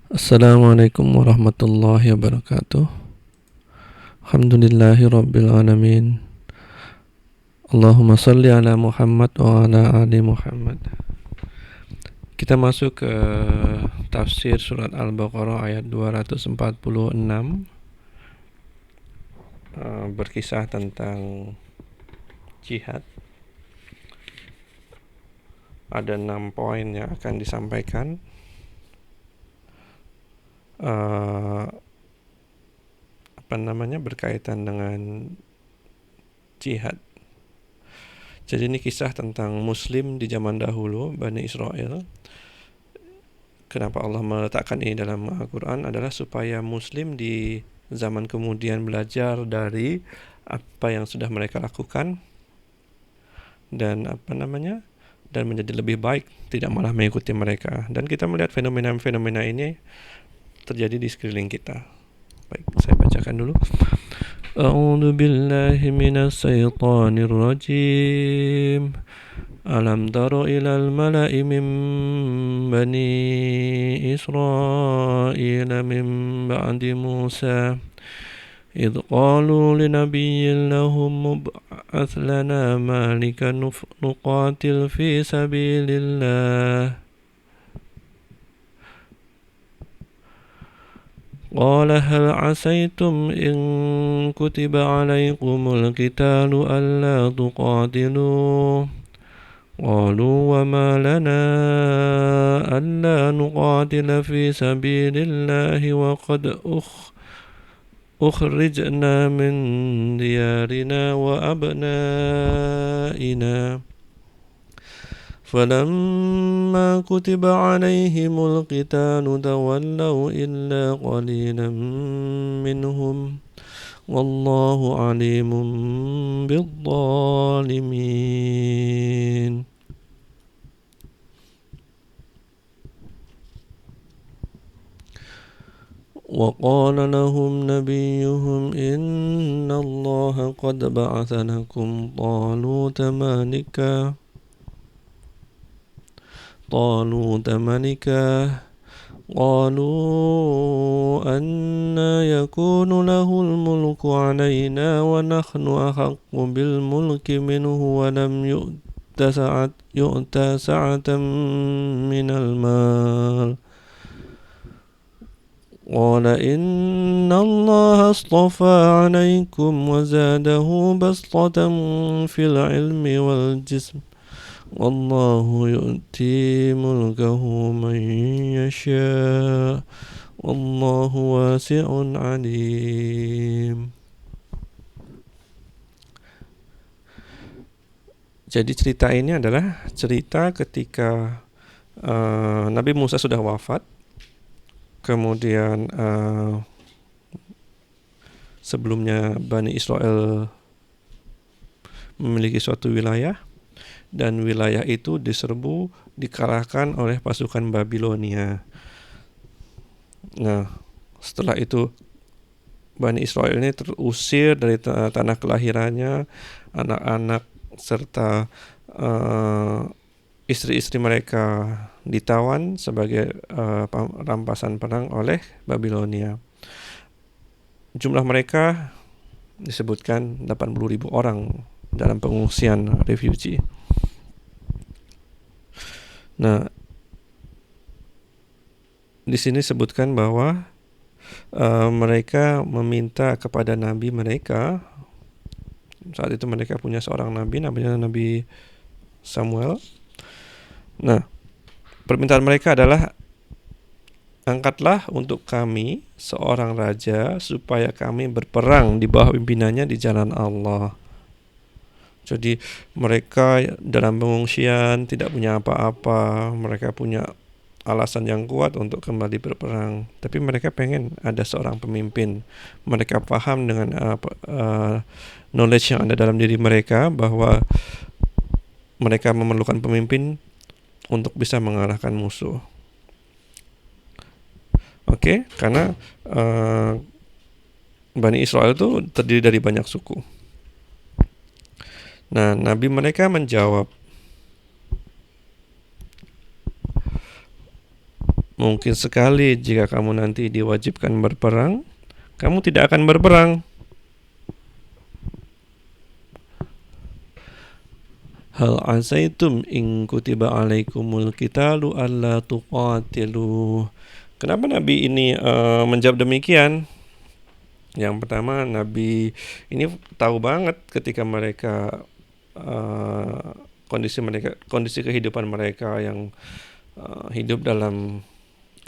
Assalamualaikum warahmatullahi wabarakatuh. Alhamdulillahi rabbil alamin. Allahumma salli ala Muhammad wa ala ali Muhammad. Kita masuk ke tafsir surat Al-Baqarah ayat 246, berkisah tentang jihad. Ada 6 poin yang akan disampaikan. Berkaitan dengan jihad. Jadi ini kisah tentang Muslim di zaman dahulu, Bani Israel. Kenapa Allah meletakkan ini dalam Al-Quran adalah supaya Muslim di zaman kemudian belajar dari apa yang sudah mereka lakukan dan dan menjadi lebih baik, tidak malah mengikuti mereka. Dan kita melihat fenomena-fenomena ini terjadi di sekeliling kita. Baik, saya bacakan dulu. A'udzu billahi minas syaitonir rajim. Alam tara ilal mala'i min bani Israil min ba'di Musa idh qalu linabiyyin lahum mub'ath lana malikan nuqatil fi sabilillah قال هل عسيتم إن كتب عليكم القتال ألا تقاتلوا قالوا وما لنا ألا نقاتل في سبيل الله وقد أخرجنا من ديارنا وأبنائنا فلما كتب عليهم القتال تولوا إلا قليلا منهم والله عليم بالظالمين. وقال لهم نبيهم إن الله قد بعث لكم طالوت ملكا قالوا أنى يكون له الملك علينا ونحن أحق بالملك منه ولم يؤت سعة من المال قال إن الله اصطفى عليكم وزاده بسطة في العلم والجسم والله يؤتي ملكه من يشاء والله واسع عليم. Jadi cerita ini adalah cerita ketika Nabi Musa sudah wafat. Kemudian sebelumnya Bani Israel memiliki suatu wilayah, dan wilayah itu dikalahkan oleh pasukan Babilonia. Nah, setelah itu Bani Israel ini terusir dari tanah kelahirannya, anak-anak serta istri-istri mereka ditawan sebagai rampasan perang oleh Babilonia. Jumlah mereka disebutkan 80.000 orang dalam pengungsian refugee. Nah, di sini sebutkan bahwa mereka meminta kepada nabi mereka. Saat itu mereka punya seorang nabi, namanya Nabi Samuel. Nah, permintaan mereka adalah, angkatlah untuk kami seorang raja supaya kami berperang di bawah pimpinannya di jalan Allah. Jadi mereka dalam pengungsian tidak punya apa-apa, mereka punya alasan yang kuat untuk kembali berperang, tapi mereka pengen ada seorang pemimpin. Mereka paham dengan knowledge yang ada dalam diri mereka bahwa mereka memerlukan pemimpin untuk bisa mengalahkan musuh. Oke, karena Bani Israel itu terdiri dari banyak suku. Nah, nabi mereka menjawab, Mungkin sekali jika kamu nanti diwajibkan berperang, kamu tidak akan berperang. Hal asaitum in kutiba alaikumul qitalu alla tuqatilu. Kenapa Nabi ini menjawab demikian? Yang pertama, Nabi ini tahu banget ketika mereka kondisi kehidupan mereka yang hidup dalam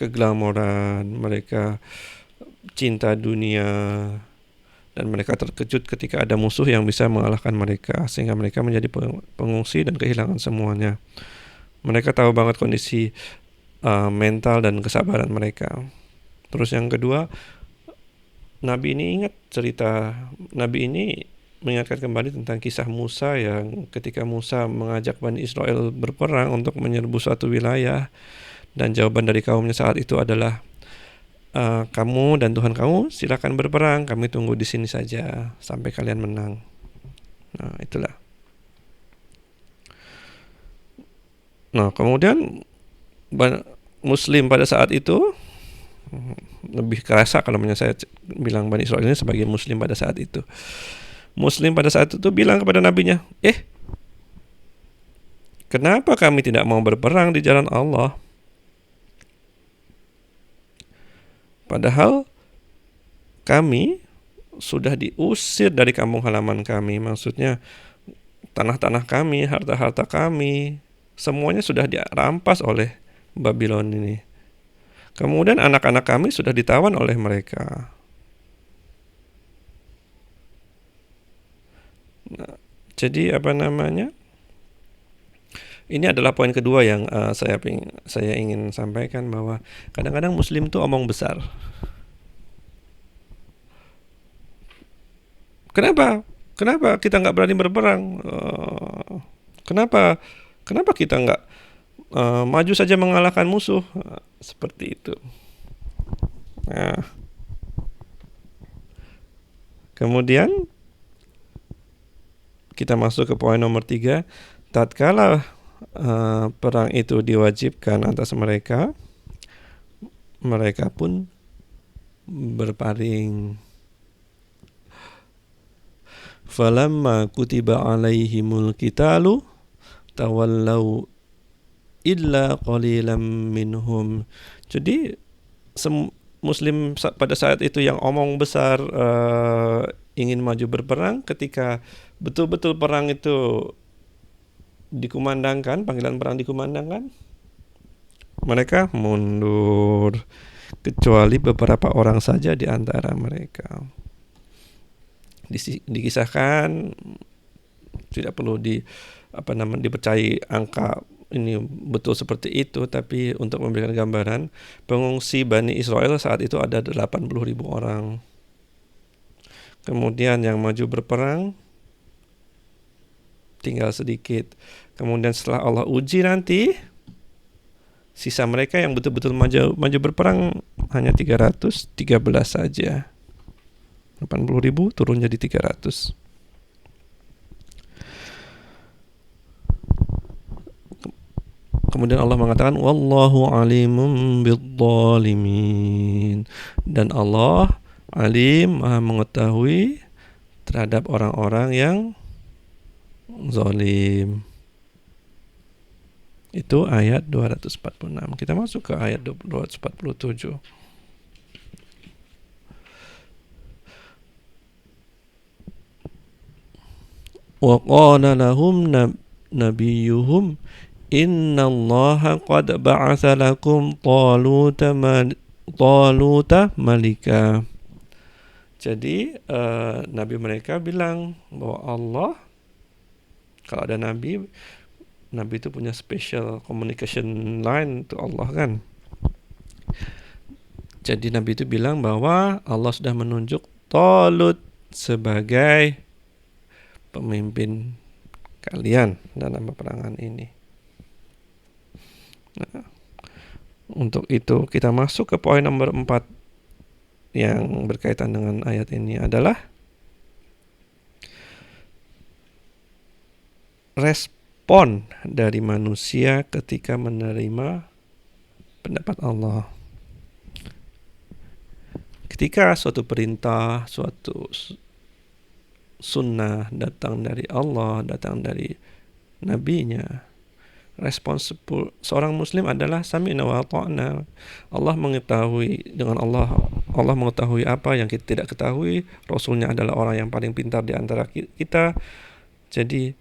keglamoran, mereka cinta dunia, dan mereka terkejut ketika ada musuh yang bisa mengalahkan mereka, sehingga mereka menjadi pengungsi dan kehilangan semuanya. Mereka tahu banget kondisi mental dan kesabaran mereka. Terus yang kedua, Nabi ini ingat cerita, Nabi ini mengingatkan kembali tentang kisah Musa yang ketika Musa mengajak Bani Israel berperang untuk menyerbu suatu wilayah, dan jawaban dari kaumnya saat itu adalah, kamu dan Tuhan kamu silakan berperang, kami tunggu di sini saja sampai kalian menang. Nah, itulah. Nah, kemudian Muslim pada saat itu lebih kerasa kalau saya bilang Bani Israel ini sebagai Muslim pada saat itu. Muslim pada saat itu bilang kepada nabinya, kenapa kami tidak mau berperang di jalan Allah? Padahal kami sudah diusir dari kampung halaman kami, maksudnya tanah-tanah kami, harta-harta kami, semuanya sudah dirampas oleh Babylon ini. Kemudian anak-anak kami sudah ditawan oleh mereka. Nah, jadi ini adalah poin kedua yang saya ingin sampaikan, bahwa kadang-kadang Muslim tuh omong besar. Kenapa kita nggak berani berperang? Kenapa kita nggak maju saja mengalahkan musuh? Seperti itu. Nah, kemudian kita masuk ke poin nomor 3. Tatkala perang itu diwajibkan atas mereka, mereka pun berpaling. Falamma kutiba alaihimul qitalu tawallau illa qalilam minhum. Jadi Muslim pada saat itu yang omong besar, ingin maju berperang, ketika betul-betul perang itu dikumandangkan, panggilan perang dikumandangkan, mereka mundur, kecuali beberapa orang saja di antara mereka. Dikisahkan, tidak perlu dipercayai angka ini betul seperti itu, tapi untuk memberikan gambaran, pengungsi Bani Israel saat itu ada 80.000 orang. Kemudian yang maju berperang tinggal sedikit. Kemudian setelah Allah uji nanti, sisa mereka yang betul-betul maju berperang hanya 313 saja. 80.000 turun jadi 300. Kemudian Allah mengatakan, wallahu alimun bidzalimin. Dan Allah alim, maha mengetahui terhadap orang-orang yang zalim. Itu ayat 246. Kita masuk ke ayat 247. Wa qala lahum nabiyuhum innallaha qad ba'atha lakum taluta malika. Jadi nabi mereka bilang bahwa Allah, kalau ada nabi itu punya special communication line untuk Allah kan. Jadi nabi itu bilang bahwa Allah sudah menunjuk Talut sebagai pemimpin kalian dalam peperangan ini. Nah, untuk itu kita masuk ke poin nomor 4 yang berkaitan dengan ayat ini, adalah respon dari manusia ketika menerima pendapat Allah. Ketika suatu perintah, suatu sunnah datang dari Allah, datang dari nabinya, respons seorang muslim adalah sami'na wa ata'na. Allah mengetahui, dengan Allah mengetahui apa yang kita tidak ketahui. Rasulnya adalah orang yang paling pintar di antara kita. Jadi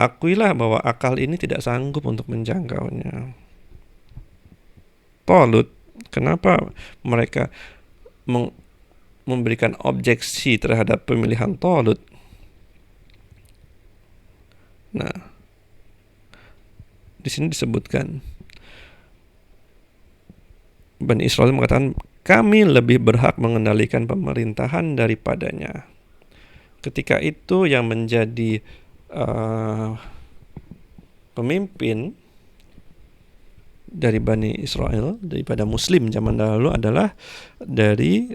akuilah bahwa akal ini tidak sanggup untuk menjangkaunya. Talut, kenapa mereka memberikan objeksi terhadap pemilihan Talut? Nah, di sini disebutkan Bani Israel mengatakan kami lebih berhak mengendalikan pemerintahan daripadanya. Ketika itu yang menjadi pemimpin dari Bani Israel daripada Muslim zaman dahulu adalah dari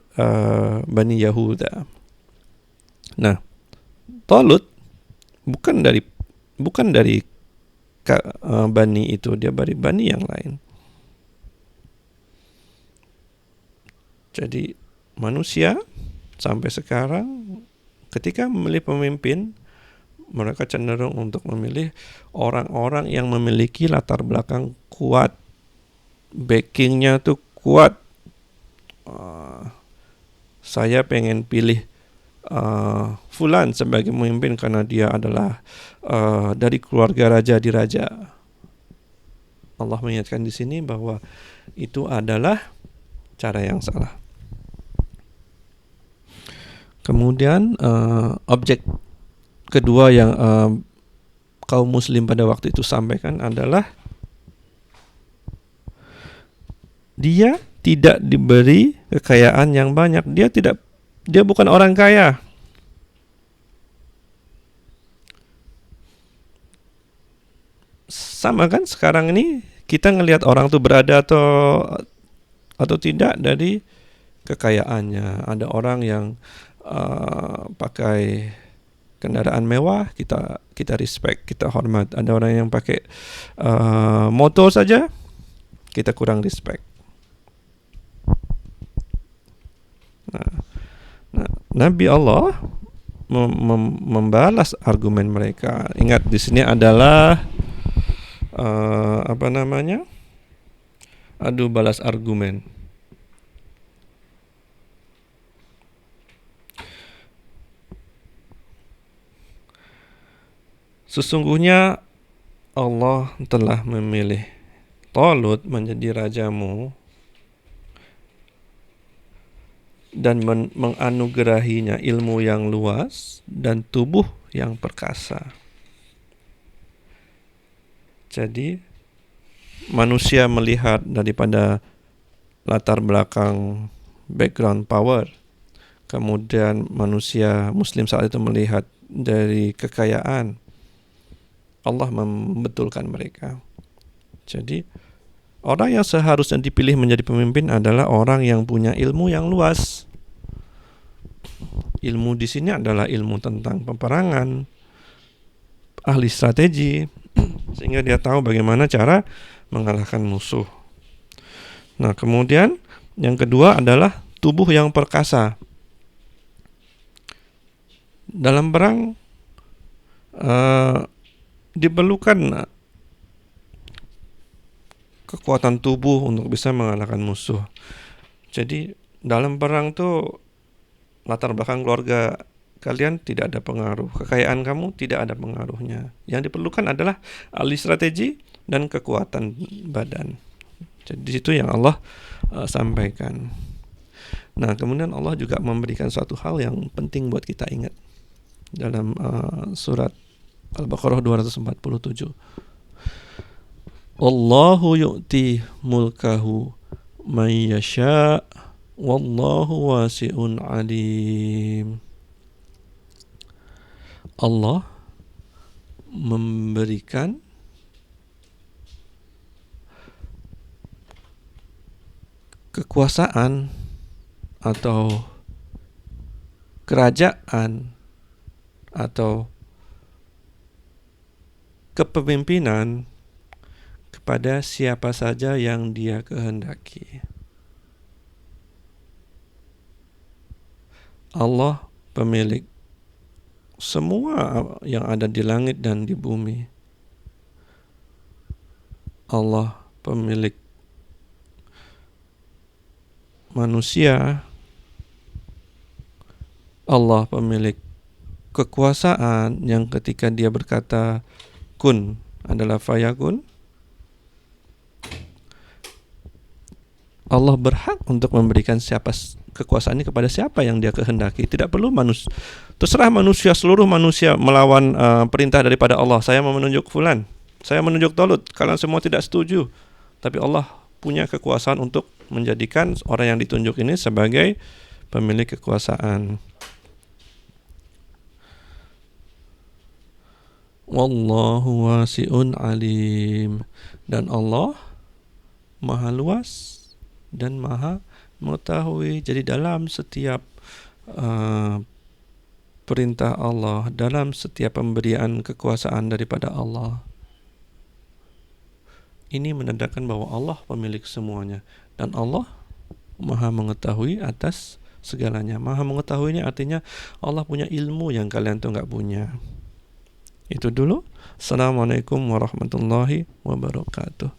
Bani Yahuda. Nah, Talut bukan dari Bani itu, dia dari Bani yang lain. Jadi manusia sampai sekarang ketika memilih pemimpin, mereka cenderung untuk memilih orang-orang yang memiliki latar belakang kuat, backingnya tuh kuat. Saya pengen pilih Fulan sebagai pemimpin karena dia adalah dari keluarga raja di raja. Allah mengingatkan di sini bahwa itu adalah cara yang salah. Kemudian objek kedua yang kaum muslim pada waktu itu sampaikan adalah dia tidak diberi kekayaan yang banyak. Dia bukan orang kaya. Sama kan sekarang ini kita ngelihat orang tuh berada atau tidak dari kekayaannya. Ada orang yang pakai kendaraan mewah, kita respect, kita hormat. Ada orang yang pakai motor saja, kita kurang respect. Nah, Nabi Allah membalas argumen mereka. Ingat di sini adalah adu balas argumen. Sesungguhnya Allah telah memilih Talut menjadi rajamu dan menganugerahinya ilmu yang luas dan tubuh yang perkasa. Jadi manusia melihat daripada latar belakang background power, kemudian manusia muslim saat itu melihat dari kekayaan. Allah membetulkan mereka. Jadi orang yang seharusnya dipilih menjadi pemimpin adalah orang yang punya ilmu yang luas. Ilmu di sini adalah ilmu tentang peperangan, ahli strategi, sehingga dia tahu bagaimana cara mengalahkan musuh. Nah, kemudian yang kedua adalah tubuh yang perkasa. Dalam perang diperlukan kekuatan tubuh untuk bisa mengalahkan musuh. Jadi dalam perang tuh latar belakang keluarga kalian tidak ada pengaruh, kekayaan kamu tidak ada pengaruhnya. Yang diperlukan adalah ahli strategi dan kekuatan badan. Jadi di situ yang Allah sampaikan. Nah, kemudian Allah juga memberikan suatu hal yang penting buat kita ingat dalam surat Al-Baqarah 247. Allahu yu'ti mulkahu man yasha' wallahu wasi'un alim. Allah memberikan kekuasaan atau kerajaan atau kepemimpinan kepada siapa saja yang Dia kehendaki. Allah pemilik semua yang ada di langit dan di bumi. Allah pemilik manusia. Allah pemilik kekuasaan yang ketika Dia berkata kun adalah fayakun. Allah berhak untuk memberikan kekuasaan ini kepada siapa yang Dia kehendaki. Tidak perlu manusia. Terserah manusia, seluruh manusia melawan perintah daripada Allah. Saya mau menunjuk fulan, saya menunjuk Tolut. Kalian semua tidak setuju. Tapi Allah punya kekuasaan untuk menjadikan orang yang ditunjuk ini sebagai pemilik kekuasaan. Wallahu wasi'un alim. Dan Allah Maha luas dan Maha mengetahui. Jadi dalam setiap perintah Allah, dalam setiap pemberian kekuasaan daripada Allah, ini menandakan bahwa Allah pemilik semuanya dan Allah Maha mengetahui atas segalanya. Maha mengetahui ini artinya Allah punya ilmu yang kalian tuh nggak punya. Itu dulu. Assalamualaikum warahmatullahi wabarakatuh.